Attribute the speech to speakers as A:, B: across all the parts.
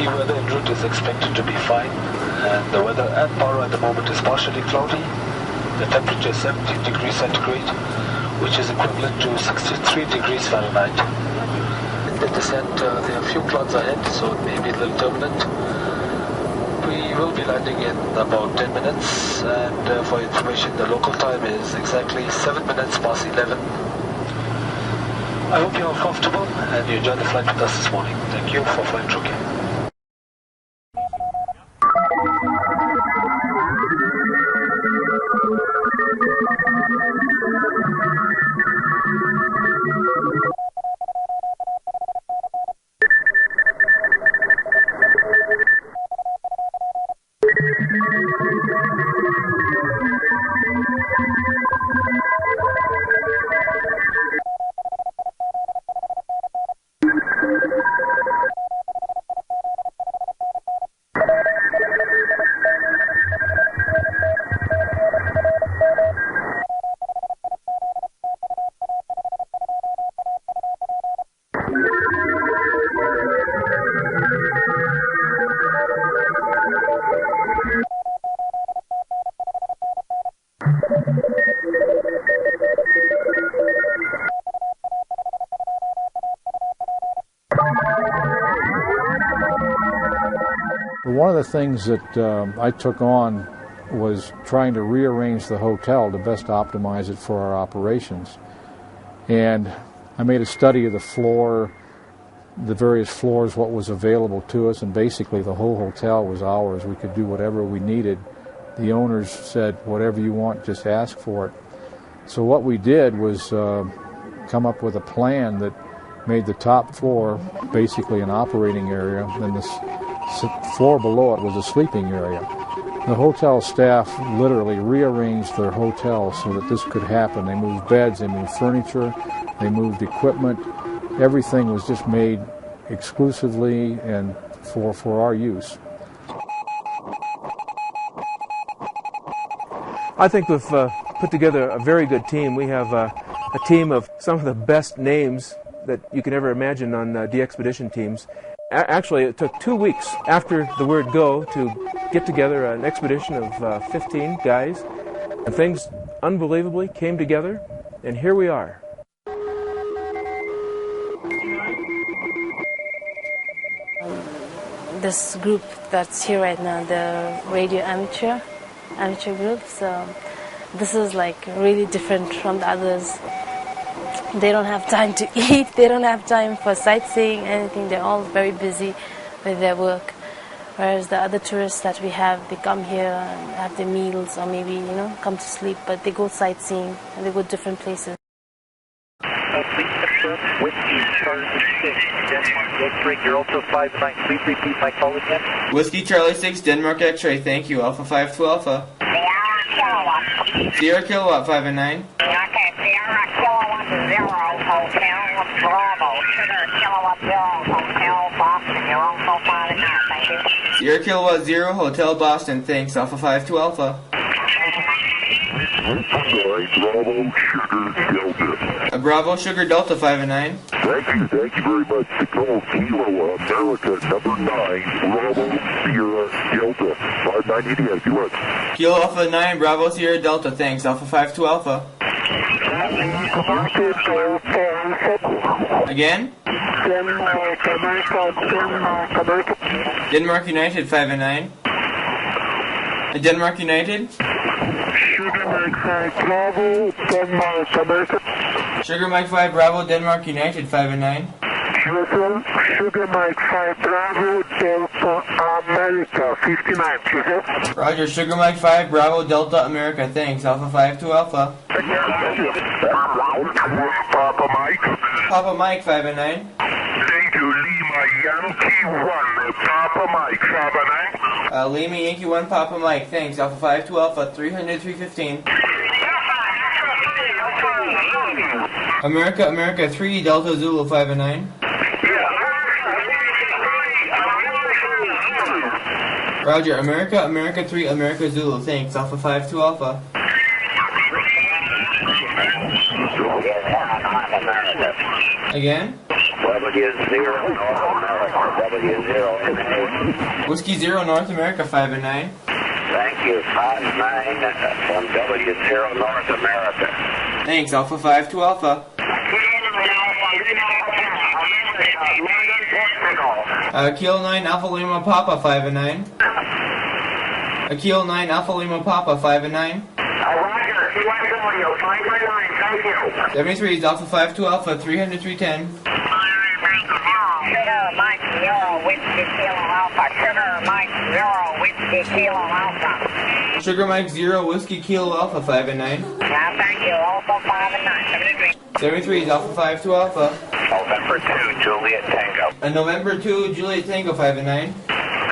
A: The weather en route is expected to be fine, and the weather at Paro at the moment is partially cloudy. The temperature is 17 degrees centigrade, which is equivalent to 63 degrees Fahrenheit. In the descent, there are a few clouds ahead, so it may be a little turbulent. We will be landing in about 10 minutes, and for information, the local time is exactly 7 minutes past 11. I hope you are comfortable and you enjoyed the flight with us this morning. Thank you for flying Truckee.
B: One of the things that I took on was trying to rearrange the hotel to best optimize it for our operations. And I made a study of the floor, the various floors, what was available to us, and basically the whole hotel was ours. We could do whatever we needed. The owners said, whatever you want, just ask for it. So what we did was come up with a plan that made the top floor basically an operating area, and the floor below it was a sleeping area. The hotel staff literally rearranged their hotel so that this could happen. They moved beds, they moved furniture, they moved equipment. Everything was just made exclusively and for our use.
C: I think we've put together a very good team. We have a team of some of the best names that you can ever imagine on DXPedition teams. Actually, it took 2 weeks after the word go to get together an expedition of 15 guys, and things unbelievably came together, and here we are.
D: This group that's here right now, the radio amateur group, so this is like really different from the others. They don't have time to eat, they don't have time for sightseeing, anything. They're all very busy with their work. Whereas the other tourists that we have, they come here and have their meals or maybe, come to sleep, but they go sightseeing and they go different places.
E: Whiskey Charlie 6, Denmark X-ray, you're also 59. Please repeat my call again.
F: Whiskey Charlie 6, Denmark X-ray, thank you. Alpha 52 Alpha. Sierra Kilowatt 5 and 9.
G: Okay, Sierra Kilowatt 0, Hotel Bravo, Sugar Kilowatt 0, Hotel Boston, you're also 5 and 9, thank you.
F: Sierra Kilowatt 0, Hotel Boston, thanks. Alpha 52 Alpha.
H: Bravo Sugar Delta.
F: Bravo Sugar Delta 5 and 9.
H: Thank you very much. Signal Kilo America number 9, Bravo Sierra Delta 5988. You are
F: Kilo Alpha 9, Bravo Sierra Delta, thanks. Alpha 52 Alpha. Again? Denmark United 5 and 9. Denmark United.
H: Sugar Mike 5 Bravo Denmark America.
F: Sugar Mike 5 Bravo Denmark United 5 and 9.
H: Sugar Mike 5 Bravo Delta America 59.
F: Roger, Sugar Mike 5 Bravo Delta America, thanks. Alpha 52 Alpha.
H: Papa Mike.
F: Papa Mike 5 and 9.
H: Thank you, Lima Yankee 1 Papa Mike 5 and 9.
F: Lima Yankee 1 Papa Mike, thanks. Alpha 52 Alpha 300 315. America America 3 Delta Zulu 5 and 9. Roger, America America 3 America Zulu, thanks. Alpha 52 Alpha.
H: Again?
G: W0 North America, W0
F: Whiskey 0 North America 5 and 9.
G: Thank you, 5-9 from W0 North America.
F: Thanks, Alpha 5 to Alpha. Kilo 9 Alpha Lima Papa 5 and 9. Kilo 9 Alpha Lima Papa 5 and 9.
G: Roger, CY 5-9, thank you.
F: 73 is Alpha 5 to Alpha 300 310.
G: Sugar Mike 0 Whiskey Kilo Alpha. Sugar Mike 0 Whiskey Kilo Alpha.
F: Sugar Mike 0 Whiskey Kilo Alpha 5 and 9.
G: Thank you, Alpha 5 and 9.
F: 73 is Alpha 5 to Alpha.
G: November 2 Juliet Tango.
F: November 2 Juliet Tango 5 and 9.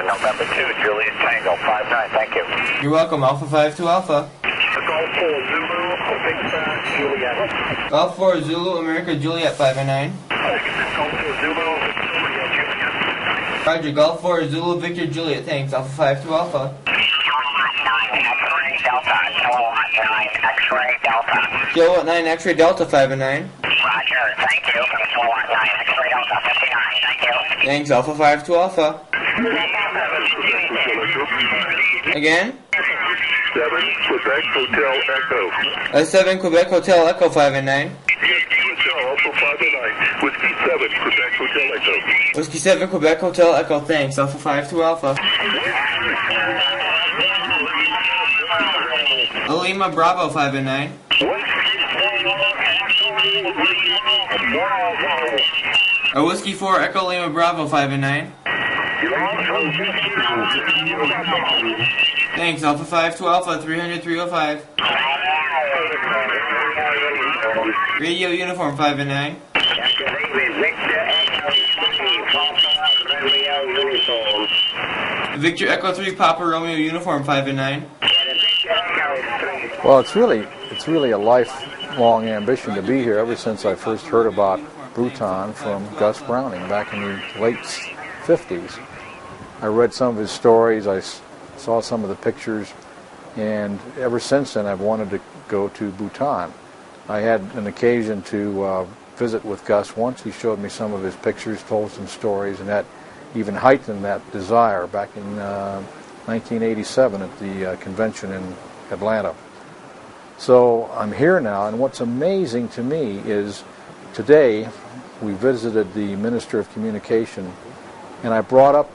G: November 2 Juliet Tango 5-9, thank you.
F: You're welcome, Alpha 5 to Alpha.
G: Golf 4 Zulu, Victor Juliet.
F: Golf 4 Zulu America Juliet 5 and 9.
G: Golf 4 Zulu, Juliet.
F: Roger, Golf 4 Zulu Victor Juliet. Thanks, Alpha 5 to Alpha.
G: X-ray Delta, Kilowatt 9, X-ray Delta.
F: Kilowatt 9 X-ray Delta 5 and 9.
G: Roger, thank you. Kilowatt 9, X-ray Delta 59, thank you.
F: Thanks, Alpha 5 to Alpha. Again?
H: 7 Quebec Hotel Echo.
F: 7 Quebec Hotel Echo 5 and 9.
H: Alpha 5 and 9. Whiskey 7 Quebec Hotel Echo.
F: Whiskey 7 Quebec Hotel Echo. Thanks, Alpha 5 to Alpha. Lima Bravo 5 and 9. Whiskey 4 Echo Lima Bravo 5 and 9. Thanks, Alpha 5 to Alpha 300 305. Radio Uniform 5 and 9. Victor Echo 3 Papa Romeo Uniform 5 and 9.
B: Well, it's really a lifelong ambition to be here ever since I first heard about Bhutan from Gus Browning back in the late 50s. I read some of his stories, I saw some of the pictures, and ever since then I've wanted to go to Bhutan. I had an occasion to visit with Gus once. He showed me some of his pictures, told some stories, and that even heightened that desire back in 1987 at the convention in Atlanta. So I'm here now, and what's amazing to me is today we visited the Minister of Communication, and I brought up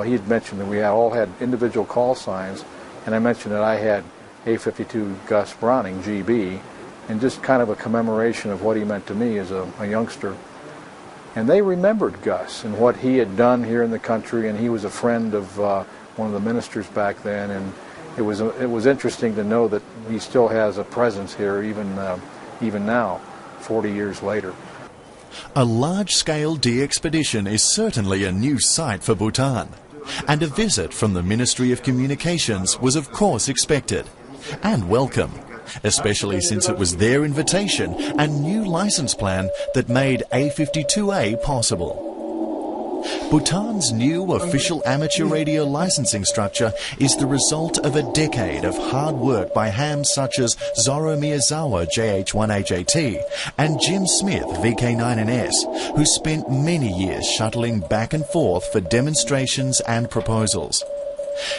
B: he had mentioned that we all had individual call signs, and I mentioned that I had A52 Gus Browning, GB, and just kind of a commemoration of what he meant to me as a youngster. And they remembered Gus and what he had done here in the country, and he was a friend of one of the ministers back then, and it was interesting to know that he still has a presence here even now, 40 years later.
I: A large-scale DXPedition is certainly a new sight for Bhutan, and a visit from the Ministry of Communications was of course expected and welcome, especially since it was their invitation and new license plan that made A52A possible. Bhutan's new official amateur radio licensing structure is the result of a decade of hard work by hams such as Zoro Miyazawa JH1HAT and Jim Smith VK9NS, who spent many years shuttling back and forth for demonstrations and proposals.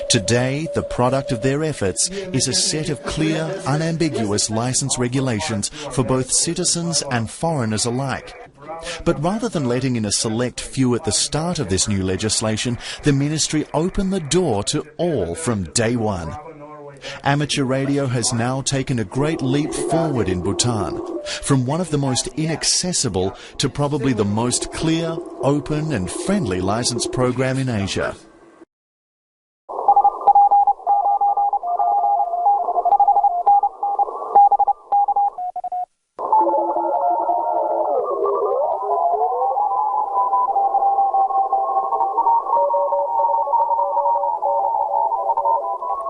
I: Today, the product of their efforts is a set of clear, unambiguous license regulations for both citizens and foreigners alike. But rather than letting in a select few at the start of this new legislation, the ministry opened the door to all from day one. Amateur radio has now taken a great leap forward in Bhutan, from one of the most inaccessible to probably the most clear, open and friendly license program in Asia.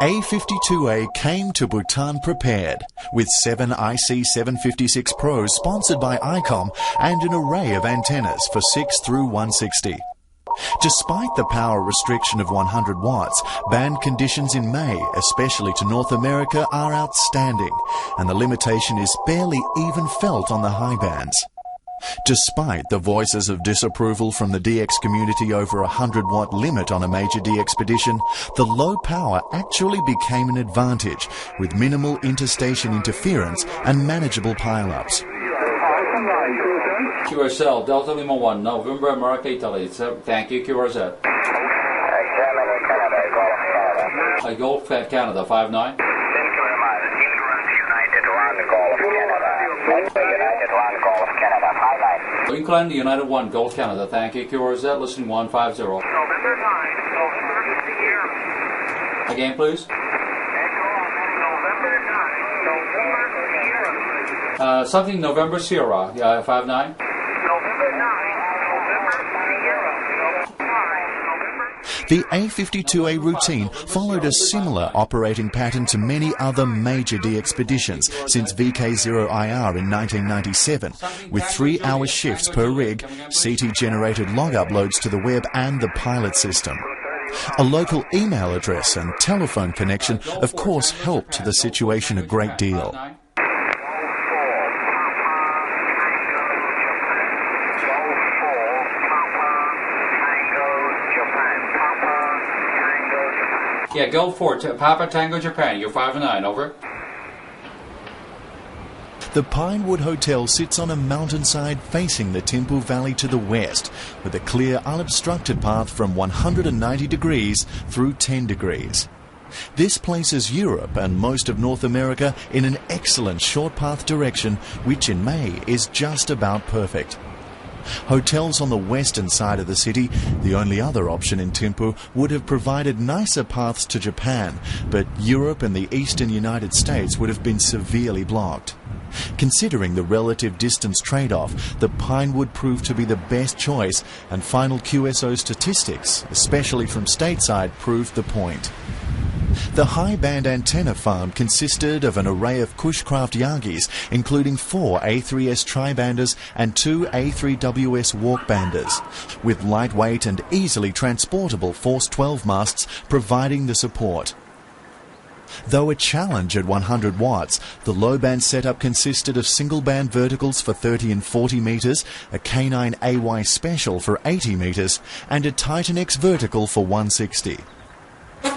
I: A52A came to Bhutan prepared, with 7 IC756 Pros sponsored by ICOM and an array of antennas for 6 through 160. Despite the power restriction of 100 watts, band conditions in May, especially to North America, are outstanding, and the limitation is barely even felt on the high bands. Despite the voices of disapproval from the DX community over a 100-watt limit on a major DXPedition, the low power actually became an advantage, with minimal interstation interference and manageable pile-ups.
J: QSL, Delta Lima 1, November, America, Italy. Thank you, QRZ. Golf Canada, 59. England, United 1, Golf Canada. Thank you, QRZ, listening 150. November 9, November Sierra. Again, please. November 9, November Sierra. Something November Sierra, 59. November 9, November Sierra.
I: The A52A routine followed a similar operating pattern to many other major DXPeditions since VK0IR in 1997, with 3-hour shifts per rig, CT-generated log uploads to the web and the pilot system. A local email address and telephone connection, of course, helped the situation a great deal.
J: Yeah, go for it. Papa Tango Japan, you're 5-9, over.
I: The Pinewood Hotel sits on a mountainside facing the Thimphu Valley to the west, with a clear, unobstructed path from 190 degrees through 10 degrees. This places Europe and most of North America in an excellent short path direction, which in May is just about perfect. Hotels on the western side of the city, the only other option in Thimphu, would have provided nicer paths to Japan, but Europe and the eastern United States would have been severely blocked. Considering the relative distance trade-off, the Pinewood proved to be the best choice, and final QSO statistics, especially from stateside, proved the point. The high-band antenna farm consisted of an array of Cushcraft Yagis, including 4 A3S tri-banders and 2 A3WS walk-banders, with lightweight and easily transportable Force 12 masts providing the support. Though a challenge at 100 watts, the low-band setup consisted of single-band verticals for 30 and 40 metres, a K9 AY Special for 80 metres, and a Titan X vertical for 160.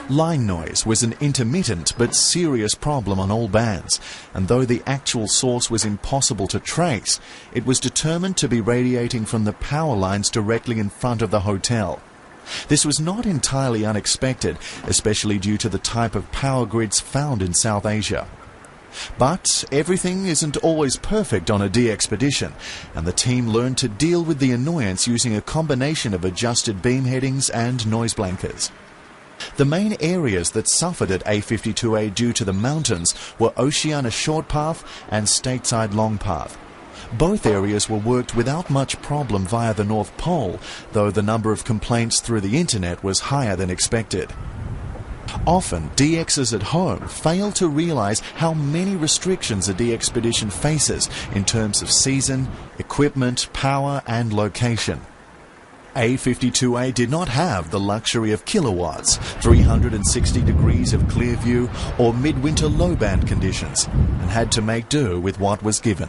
I: Line noise was an intermittent but serious problem on all bands, and though the actual source was impossible to trace, it was determined to be radiating from the power lines directly in front of the hotel. This was not entirely unexpected, especially due to the type of power grids found in South Asia. But everything isn't always perfect on a DXPedition, and the team learned to deal with the annoyance using a combination of adjusted beam headings and noise blankers. The main areas that suffered at A52A due to the mountains were Oceania Short Path and Stateside Long Path. Both areas were worked without much problem via the North Pole, though the number of complaints through the internet was higher than expected. Often, DXs at home fail to realize how many restrictions a DXPedition faces in terms of season, equipment, power and location. A52A did not have the luxury of kilowatts, 360 degrees of clear view or midwinter low-band conditions, and had to make do with what was given.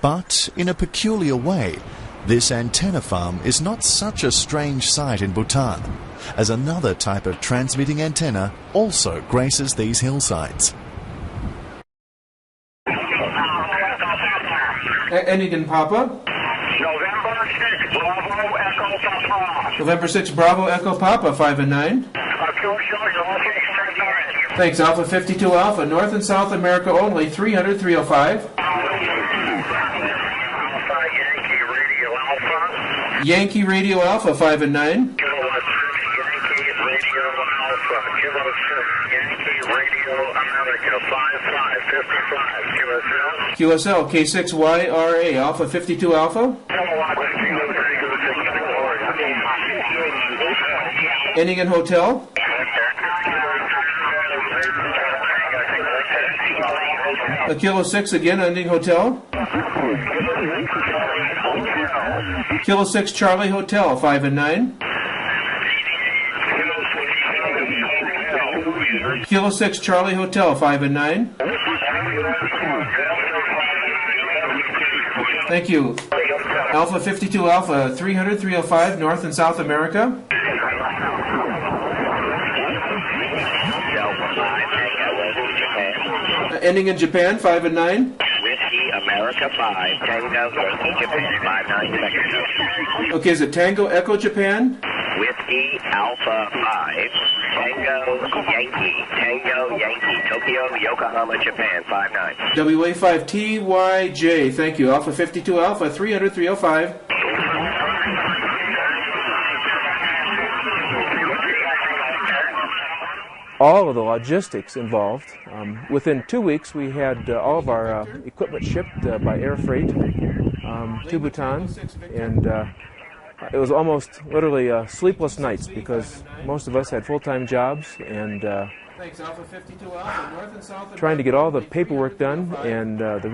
I: But in a peculiar way, this antenna farm is not such a strange sight in Bhutan, as another type of transmitting antenna also graces these hillsides.
C: Ending Papa.
E: November 6, Bravo Echo Papa.
C: November 6, Bravo Echo Papa, 5 and 9. Thanks, Alpha 52 Alpha, North and South America only, 300, 305. Yankee Radio Alpha, 5 and 9. QSL, K6YRA, Alpha 52 Alpha. Ending in Hotel. A Kilo 6 again, ending Hotel. Kilo 6 Charlie Hotel, 5 and 9. Kilo 6 Charlie Hotel, 5 and 9. Thank you. Alpha 52 Alpha, 300, 305, North and South America. Ending in Japan, 5 and 9.
K: Whiskey America 5, Tango Yankee Japan, 59 Mexico.
C: Okay, is it Tango Echo Japan?
K: Whiskey Alpha 5, Tango Yankee, Tokyo, Yokohama, Japan, 59.
C: WA5TYJ, thank you. Alpha 52 Alpha, 300, 305. All of the logistics involved. Within 2 weeks, we had all of our equipment shipped by air freight to Bhutan, and it was almost literally sleepless nights because most of us had full-time jobs and trying to get all the paperwork done, and the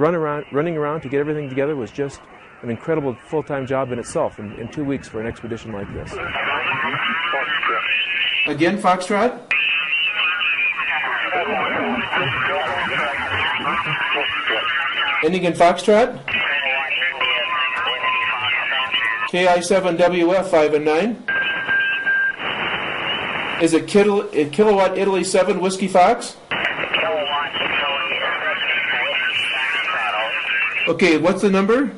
C: running around to get everything together was just an incredible full-time job in itself in 2 weeks for an expedition like this. Again, Foxtrot. Ending in Foxtrot. KI7WF 5 and 9. Is it Kilowatt Italy 7 Whiskey Fox? Okay, what's the number?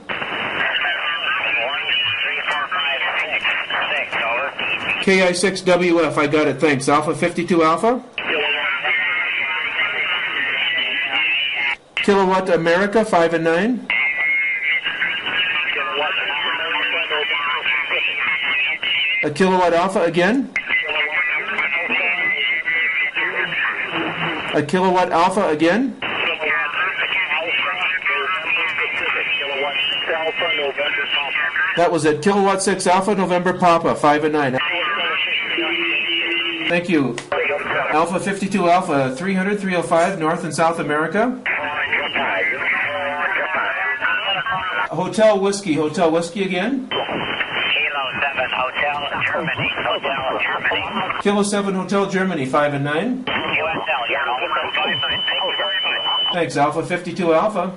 C: KI6WF, I got it, thanks. Alpha 52 Alpha. Kilowatt America 5 and 9. A Kilowatt Alpha again. A Kilowatt Alpha again. That was at Kilowatt 6 Alpha November Papa 5 and 9. Thank you. Alpha 52 Alpha, 300, 305, North and South America. Hotel Whiskey again.
K: Kilo 7 Hotel Germany,
C: Kilo 7 Hotel Germany, 5 and 9.
K: USL, yeah, 59.
C: Thanks, Alpha 52 Alpha.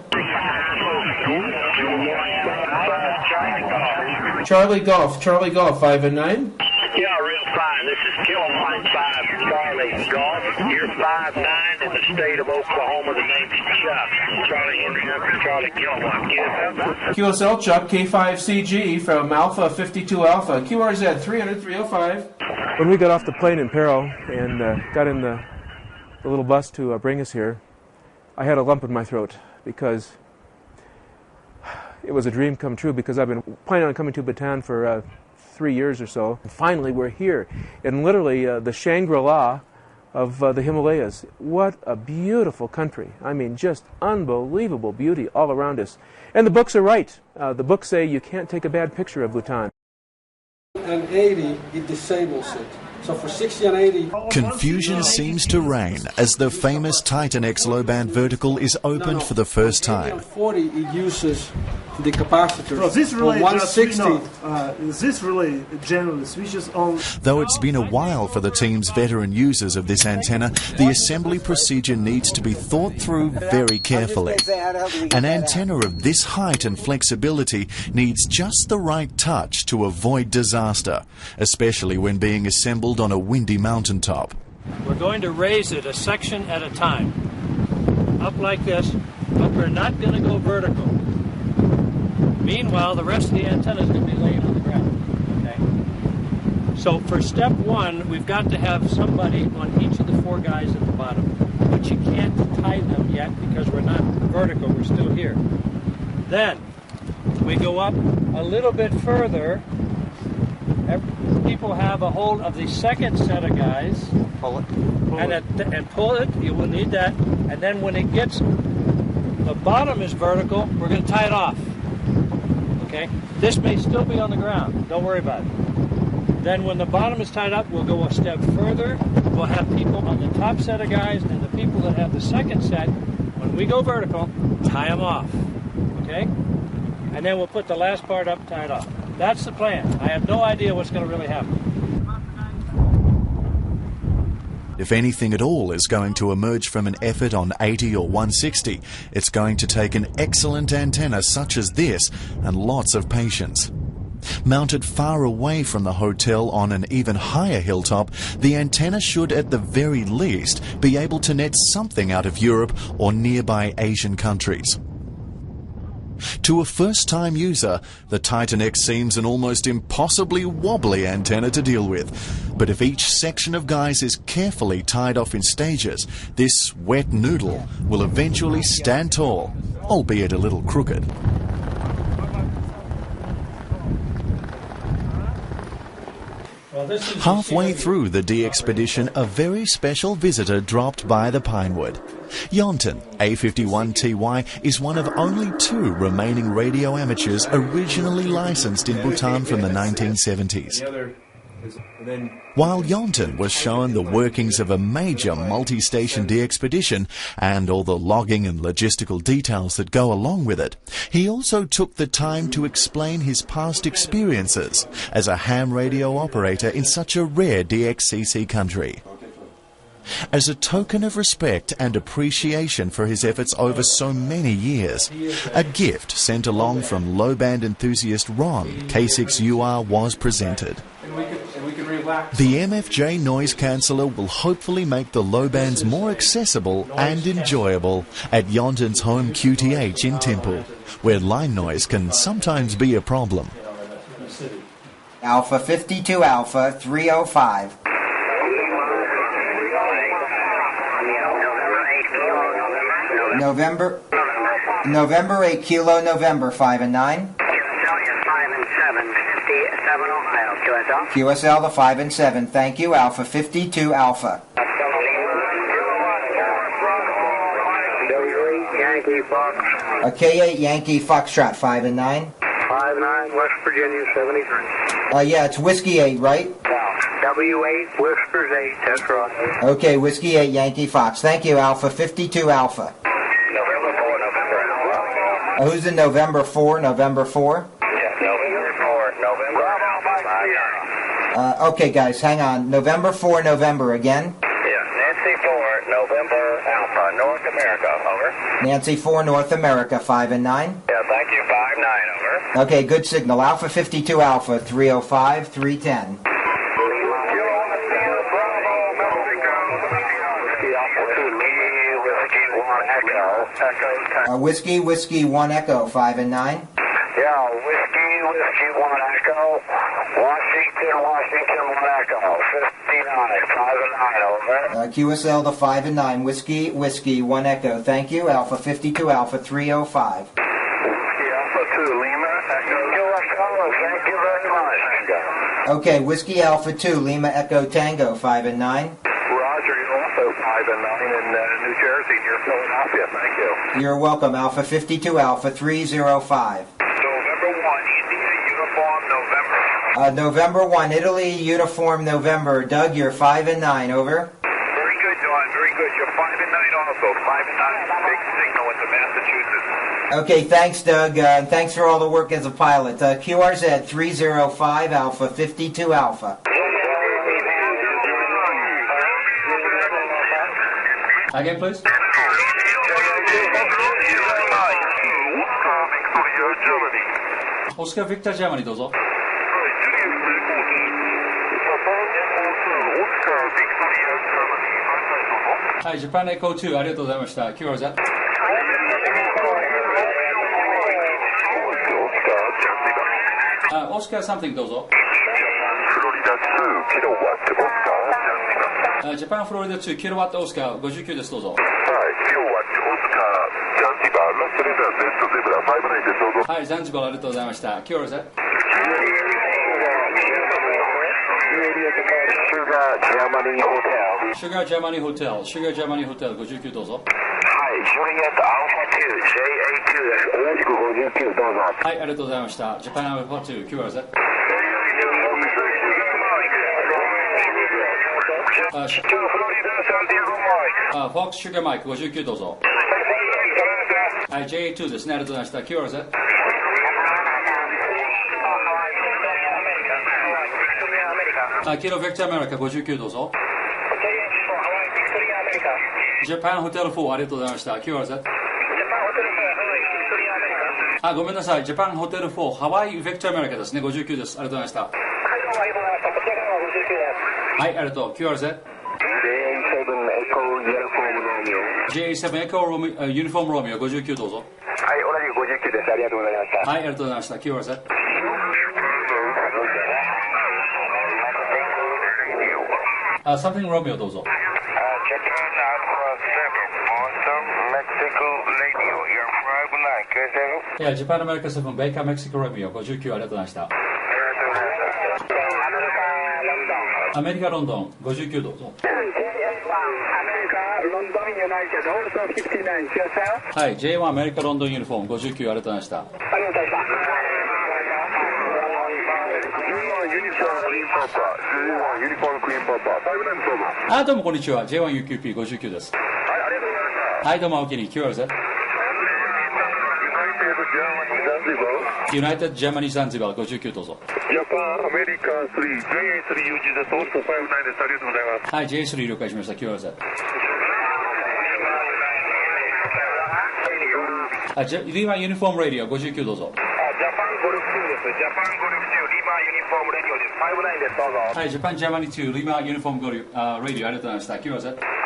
C: Charlie Golf, 5 and 9.
K: Yeah, real fine. This is Kilowatt 5 Charlie Golf. You're 5'9" in the state of Oklahoma. The name's Chuck. Charlie Henry, Charlie Kilowatt.
C: QSL Chuck, K5CG from Alpha 52 Alpha. QRZ 300, 305. When we got off the plane in Peril and got in the little bus to bring us here, I had a lump in my throat because it was a dream come true, because I've been planning on coming to Bhutan for 3 years or so. And finally, we're here in literally the Shangri-La of the Himalayas. What a beautiful country. I mean, just unbelievable beauty all around us. And the books are right. The books say you can't take a bad picture of Bhutan.
L: And 80, it disables it. So for 60 and 80...
I: Confusion seems to reign as the famous Titan X low-band vertical is opened for the first time.
L: 40, it uses the capacitor.
M: Well, this relay,
L: 160.
M: This relay generally switches on.
I: Though it's been a while for the team's veteran users of this antenna, the assembly procedure needs to be thought through very carefully. An antenna of this height and flexibility needs just the right touch to avoid disaster, especially when being assembled on a windy mountaintop.
N: We're going to raise it a section at a time, up like this, but we're not going to go vertical. Meanwhile, the rest of the antenna is going to be laying on the ground. Okay. So for step one, we've got to have somebody on each of the 4 guys at the bottom, but you can't tie them yet because we're not vertical, we're still here. Then we go up a little bit further. People have a hold of the second set of guys. Pull it. And pull it. You will need that. And then when it gets, the bottom is vertical, we're going to tie it off. Okay? This may still be on the ground. Don't worry about it. Then when the bottom is tied up, we'll go a step further. We'll have people on the top set of guys, and the people that have the second set, when we go vertical, tie them off. Okay? And then we'll put the last part up, tie it off. That's the plan. I have no idea what's going to really happen.
I: If anything at all is going to emerge from an effort on 80 or 160, it's going to take an excellent antenna such as this and lots of patience. Mounted far away from the hotel on an even higher hilltop, the antenna should at the very least be able to net something out of Europe or nearby Asian countries. To a first-time user, the Titan X seems an almost impossibly wobbly antenna to deal with. But if each section of guys is carefully tied off in stages, this wet noodle will eventually stand tall, albeit a little crooked. Halfway through the DXPedition, a very special visitor dropped by the Pinewood. Yonton, A51TY, is one of only 2 remaining radio amateurs originally licensed in Bhutan from the 1970s. While Yonton was shown the workings of a major multi-station DXPedition and all the logging and logistical details that go along with it, he also took the time to explain his past experiences as a ham radio operator in such a rare DXCC country. As a token of respect and appreciation for his efforts over so many years, a gift sent along from low-band enthusiast Ron, K6UR, was presented. The MFJ noise canceller will hopefully make the low bands more accessible and enjoyable at Yonton's home QTH in Thimphu, where line noise can sometimes be a problem.
O: Alpha 52 Alpha 305. November 8 Kilo November 5 and 9. QSL the 5 and 7. Thank you. Alpha 52 Alpha.
K: Yankee Fox.
O: A K8 Yankee Foxtrot 5 and 9.
K: 5-9 West Virginia 73.
O: Yeah, it's Whiskey 8, right?
K: W8 Whiskers 8. That's right.
O: Okay, Whiskey 8 Yankee Fox. Thank you. Alpha 52 Alpha.
K: November 4 November Alpha.
O: Who's in November 4? November 4? Okay, guys, hang on. November 4, November again.
K: Yeah, Nancy 4, November Alpha, North America, over.
O: Nancy 4, North America, 5 and 9.
K: Yeah, thank you, 5-9, over.
O: Okay, good signal. Alpha 52 Alpha, 305, 310. Whiskey 1 Echo, 5 and 9.
K: Yeah, Whiskey 1 Echo, Washington 1 Echo, 59, 5 and 9, over.
O: QSL the 5 and 9, Whiskey 1 Echo. Thank you. Alpha 52 Alpha 305.
K: Whiskey Alpha 2 Lima Echo. Thank you very much.
O: Okay, Whiskey Alpha 2 Lima Echo Tango 5 and 9.
K: Roger, you're also 5 and 9 in New Jersey near Philadelphia. Thank you.
O: You're welcome. Alpha 52 Alpha 305.
K: November 1 India Uniform November.
O: November 1 Italy Uniform November. Doug, you're 5 and 9, over.
K: Very good, John. Very good. You're 5 and 9 also. 5 and 9 big signal into Massachusetts.
O: Okay, thanks, Doug. And thanks for all the work as a pilot. QRZ 305 Alpha 52 Alpha.
J: Again, please. Oscar Victor Germany どうぞ。はい、Japan Echo 2ありがとうございました。QRZ。Oscar something どうぞ。ジャパンフロリダ2キロワットオスカー59ですどうぞ。はい、ザンジバーありがとうございました。QRZ。
K: シュガージャーマニーホテル。
J: シュガージャーマニーホテル。シュガージャーマニーホテル59どうぞ。
K: はい、ジュリエットアルファ2 JA2 です。同じく59どうぞ。
J: はい、ありがとうございました。ジャパンアルファ2 QRZ。フォックスシュガーマイク59どうぞ。はい、JA2 ですね。ありがとうございました。QRZ。キロベクターアメリカ59どうぞ。ジャパンホテル4ありがとうございました。QRZ。あ、ごめんなさい。ジャパンホテル4ハワイベクトアメリカですね。59です。ありがとうございました。はい、ありがとう。QRZ。J7 エコーユニフォームロミオ59どうぞ。
K: はい、同じく59です。ありがとうございました。
J: はい、ありがとうございました。QRZ。Something Romeo どうぞ。いや、ジャパンアメリカ7ベイカーメキシコロミオ59ありがとうございました。アメリカロンドン59どうぞ。はい、J1 アメリカロンドンユニフォーム59ありがとうございました。あ、どうもこんにちは。J1UQP59 です。はい、どうもお気に QRZ。ユナイテッドジャーマニーザンジバー59どうぞ。
H: ジャパンアメリカ3 JA3UG です。オールト59です。ありがとうございます。
J: はい、J3 了解しました。QRZ。リーマンユニフォームラディオ59どうぞ。
K: ジャパンゴルフ2です。ジャパンゴルフ2リーマーユニフォームラディオです。59です。どうぞ。
J: はい、ジャパンジャーマニー2リーマーユニフォームラディオありがとうございました。QRZ。